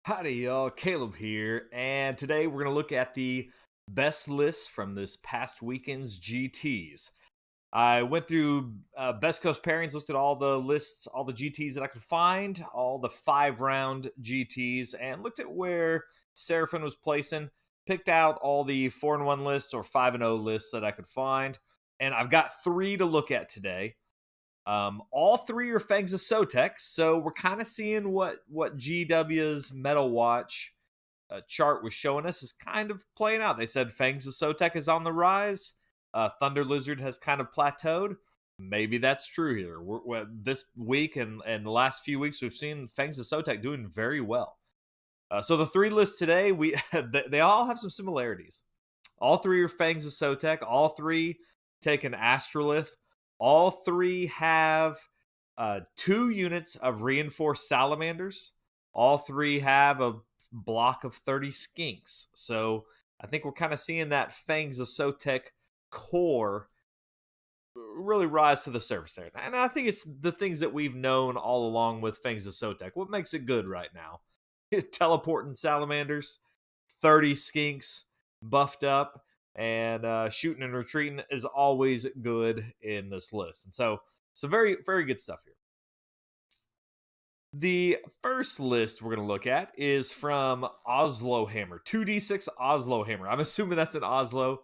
Howdy, y'all. Caleb here, and today we're going to look at the best lists from this past weekend's GTs. I went through Best Coast pairings, looked at all the lists, all the GTs that I could find, all the 5 round GTs, and looked at where Seraphim was placing, picked out all the 4-1 lists or 5-0 lists that I could find, and I've got 3 to look at today. All 3 are Fangs of Sotek, so we're kind of seeing what GW's Meta Watch chart was showing us is kind of playing out. They said Fangs of Sotek is on the rise. Thunder Lizard has kind of plateaued. Maybe that's true here. This week and the last few weeks, we've seen Fangs of Sotek doing very well. So the 3 lists today, they all have some similarities. All 3 are Fangs of Sotek. All 3 take an Astrolith. All 3 have 2 units of reinforced Salamanders. All 3 have a block of 30 Skinks. So I think we're kind of seeing that Fangs of Sotek core really rise to the surface there. And I think it's the things that we've known all along with Fangs of Sotek. What makes it good right now? Teleporting Salamanders, 30 Skinks buffed up, and shooting and retreating is always good in this list. And so very, very good stuff here. The first list we're going to look at is from Oslo Hammer. 2d6 Oslo Hammer. I'm assuming that's an Oslo.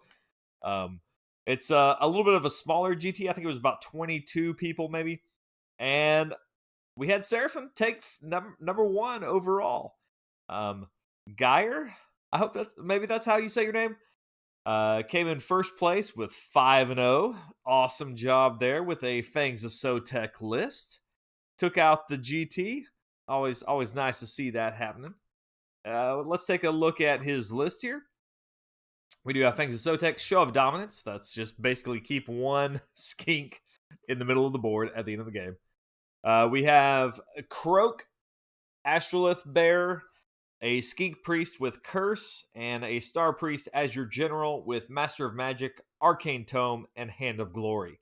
It's a little bit of a smaller GT. I think it was about 22 people maybe. And we had Seraphim take number 1 overall. Geir, I hope that's how you say your name. Came in first place with 5-0. Awesome job there with a Fangs of Sotek list. Took out the GT. Always nice to see that happening. Let's take a look at his list here. We do have Fangs of Sotek, Show of Dominance. That's just basically keep 1 skink in the middle of the board at the end of the game. We have Kroak, Astrolith Bear, a Skink Priest with Curse, and a Star Priest as your general with Master of Magic, Arcane Tome, and Hand of Glory.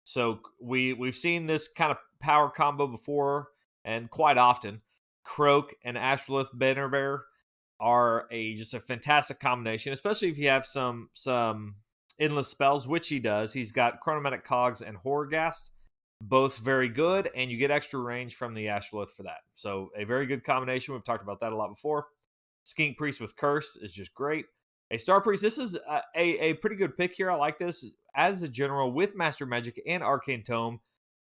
So we've seen this kind of power combo before, and quite often. Kroak and Astrolith Bear are just a fantastic combination, especially if you have some endless spells, which he does. He's got Chronomatic Cogs and Horrorghast, both very good, and you get extra range from the Astrolith for that. So a very good combination. We've talked about that a lot before. Skink Priest with Curse is just great. A Star Priest, this is a pretty good pick here. I like this. As a general with Master Magic and Arcane Tome,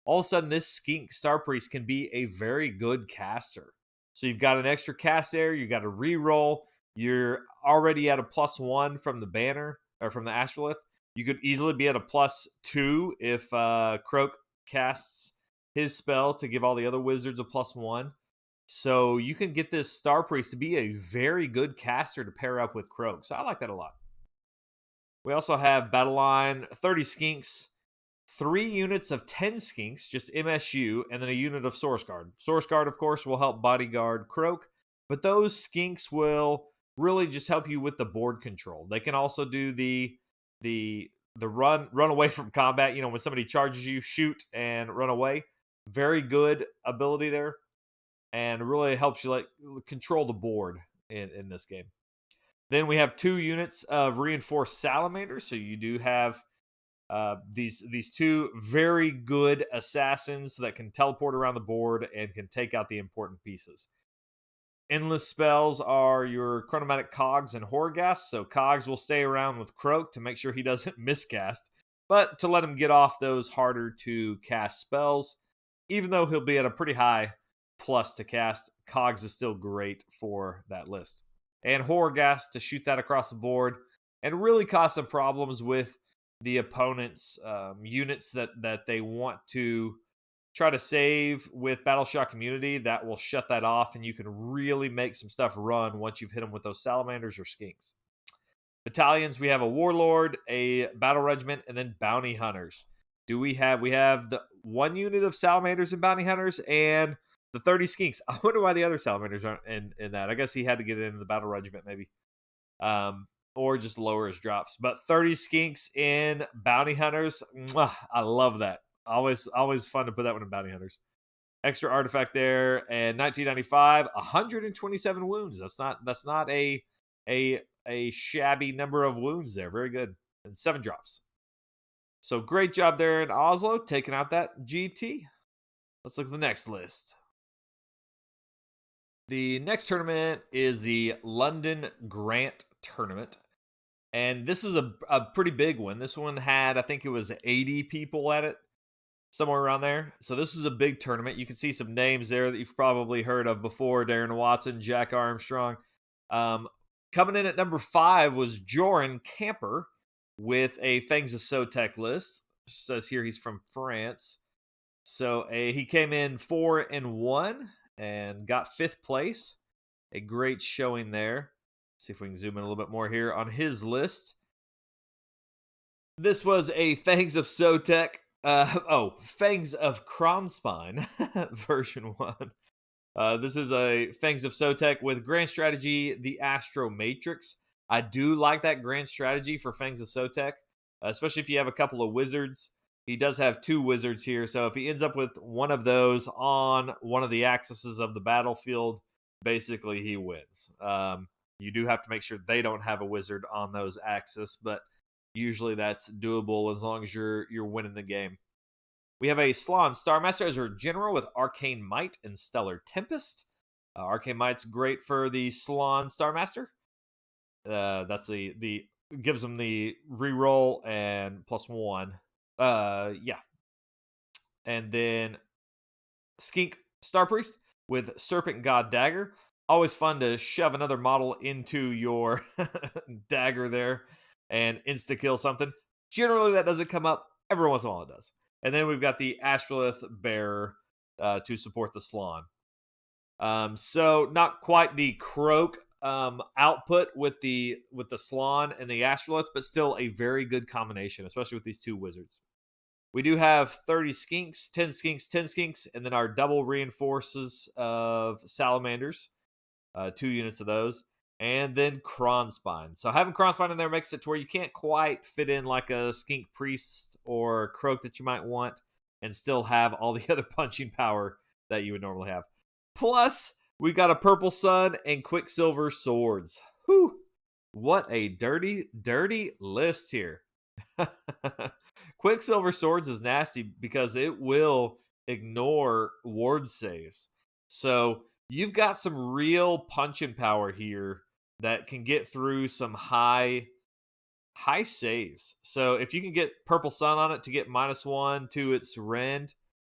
all of a sudden this Skink Star Priest can be a very good caster. So you've got an extra cast there. You got a reroll. You're already at a +1 from the banner or from the Astrolith. You could easily be at a +2 if Kroak casts his spell to give all the other wizards a +1. So you can get this Star Priest to be a very good caster to pair up with Kroak. So I like that a lot. We also have Battle Line, 30 Skinks, 3 units of 10 Skinks, just MSU, and then a unit of Source Guard. Source Guard, of course, will help bodyguard Kroak, but those Skinks will really just help you with the board control. They can also do the run away from combat. You know, when somebody charges you, shoot and run away. Very good ability there, and really helps you control the board in this game. Then we have 2 units of reinforced Salamanders. So you do have these 2 very good assassins that can teleport around the board and can take out the important pieces. Endless spells are your Chronomatic Cogs and Horrorghast. So Cogs will stay around with Kroak to make sure he doesn't miscast, but to let him get off those harder to cast spells. Even though he'll be at a pretty high plus to cast, Cogs is still great for that list. And Horrorghast to shoot that across the board and really cause some problems with the opponent's units that they want to try to save with Battleshock Immunity. That will shut that off, and you can really make some stuff run once you've hit them with those Salamanders or Skinks. Battalions, we have a Warlord, a Battle Regiment, and then Bounty Hunters. We have the 1 unit of Salamanders and Bounty Hunters, and the 30 Skinks. I wonder why the other Salamanders aren't in that. I guess he had to get it into the Battle Regiment, maybe. Or just lower his drops. But 30 Skinks in Bounty Hunters. Mwah, I love that. Always fun to put that one in Bounty Hunters. extra artifact there. And 1995, 127 wounds. That's not a shabby number of wounds there. Very good. And 7 drops. So great job there in Oslo, taking out that GT. Let's look at the next list. The next tournament is the London Grant Tournament. And this is a pretty big one. This one had, I think it was 80 people at it, somewhere around there. So this was a big tournament. You can see some names there that you've probably heard of before. Darren Watson, Jack Armstrong. Coming in at number 5 was Jorin Camper with a Fangs of Sotek list. It says here he's from France. So he came in 4-1 and got 5th place. A great showing there. See if we can zoom in a little bit more here on his list. This was a Fangs of Sotek. Fangs of Krondspine version 1. This is a Fangs of Sotek with Grand Strategy, the Astro Matrix. I do like that Grand Strategy for Fangs of Sotek, especially if you have a couple of wizards. He does have 2 wizards here, so if he ends up with one of those on one of the axes of the battlefield, basically he wins. You do have to make sure they don't have a wizard on those axes, but usually that's doable as long as you're winning the game. We have a Slan Starmaster as our general with Arcane Might and Stellar Tempest. Arcane Might's great for the Slan Starmaster. That's the gives them the reroll and +1. Yeah. And then Skink Star Priest with Serpent God Dagger. Always fun to shove another model into your dagger there and insta-kill something. Generally, that doesn't come up. Every once in a while, it does. And then we've got the Astrolith Bearer to support the Slan. So not quite the Kroak output with the Slan and the Astrolith, but still a very good combination, especially with these 2 wizards. We do have 30 skinks, 10 skinks, 10 skinks, and then our double reinforces of Salamanders. 2 units of those. And then Krondspine. So having Krondspine in there makes it to where you can't quite fit in like a Skink Priest or Kroak that you might want and still have all the other punching power that you would normally have. Plus, we got a Purple Sun and Quicksilver Swords. Whew. What a dirty, dirty list here. Quicksilver Swords is nasty because it will ignore ward saves. So you've got some real punching power here that can get through some high saves. So if you can get Purple Sun on it to get -1 to its rend,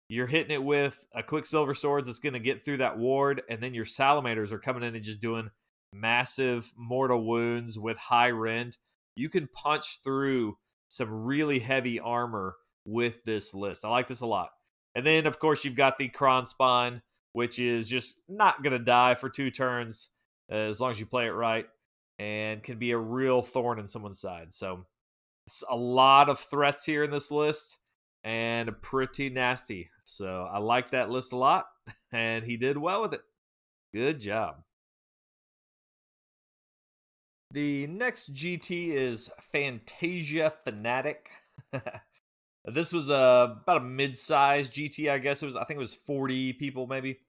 you're hitting it with a Quicksilver Swords that's going to get through that ward, and then your Salamanders are coming in and just doing massive mortal wounds with high rend. You can punch through some really heavy armor with this list. I like this a lot. And then, of course, you've got the Krondspine, which is just not going to die for 2 turns as long as you play it right, and can be a real thorn in someone's side. So it's a lot of threats here in this list, and pretty nasty. So I like that list a lot, and he did well with it. Good job. The next GT is Fantasia Fanatic. This was about a mid-sized GT, I guess. I think it was 40 people, maybe.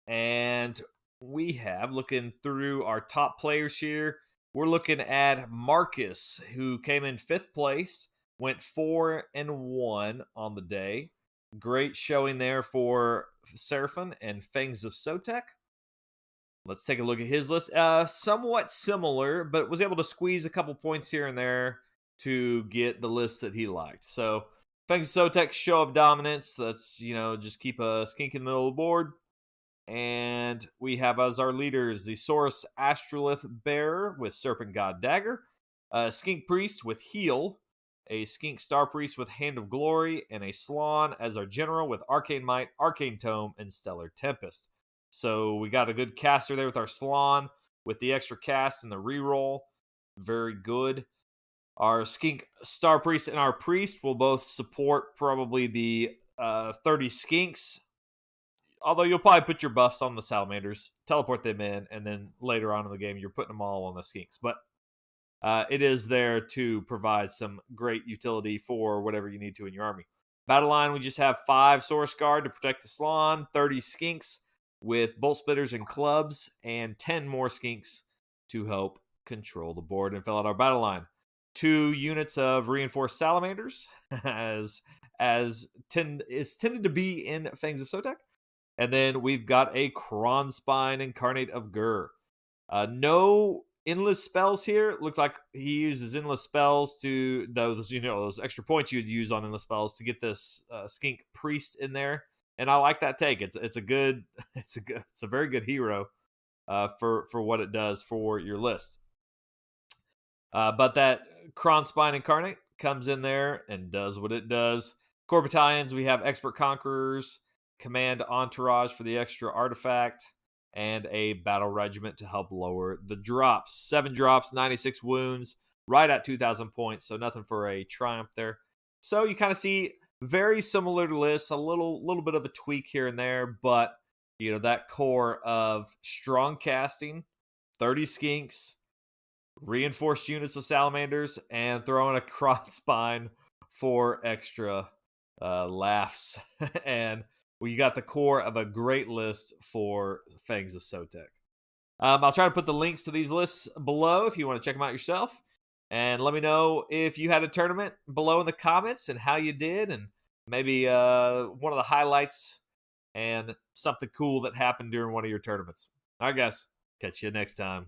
And we have, looking through our top players here, we're looking at Marcus, who came in 5th place, went 4-1 on the day. Great showing there for Seraphim and Fangs of Sotek. Let's take a look at his list. Somewhat similar, but was able to squeeze a couple points here and there to get the list that he liked. So, Fangs of Sotek, show of dominance. Let's, just keep a skink in the middle of the board. And we have as our leaders the Saurus Astrolith Bearer with Serpent God Dagger, a Skink Priest with Heal, a Skink Star Priest with Hand of Glory, and a Slan as our general with Arcane Might, Arcane Tome, and Stellar Tempest. So we got a good caster there with our Slan with the extra cast and the reroll. Very good. Our Skink Star Priest and our Priest will both support probably the 30 Skinks. Although you'll probably put your buffs on the Salamanders, teleport them in, and then later on in the game, you're putting them all on the Skinks. But it is there to provide some great utility for whatever you need to in your army. Battle line, we just have 5 Source Guard to protect the Salon, 30 Skinks with Bolt Splitters and Clubs, and 10 more Skinks to help control the board and fill out our battle line. 2 units of Reinforced Salamanders, as is tended to be in Fangs of Sotek. And then we've got a Krondspine Incarnate of Geir. No endless spells here. Looks like he uses endless spells to those extra points you would use on endless spells to get this Skink Priest in there. And I like that take. It's a very good hero for what it does for your list. But that Krondspine Incarnate comes in there and does what it does. Core battalions, we have Expert Conquerors, Command Entourage for the extra artifact, and a Battle Regiment to help lower the drops. 7 drops, 96 wounds, right at 2,000 points, so nothing for a triumph there. So you kind of see very similar lists, a little bit of a tweak here and there, but that core of strong casting, 30 Skinks, reinforced units of Salamanders, and throwing a Krondspine for extra laughs. And you got the core of a great list for Fangs of Sotek. I'll try to put the links to these lists below if you want to check them out yourself. And let me know if you had a tournament below in the comments and how you did, and maybe one of the highlights and something cool that happened during one of your tournaments. All right, guys. Catch you next time.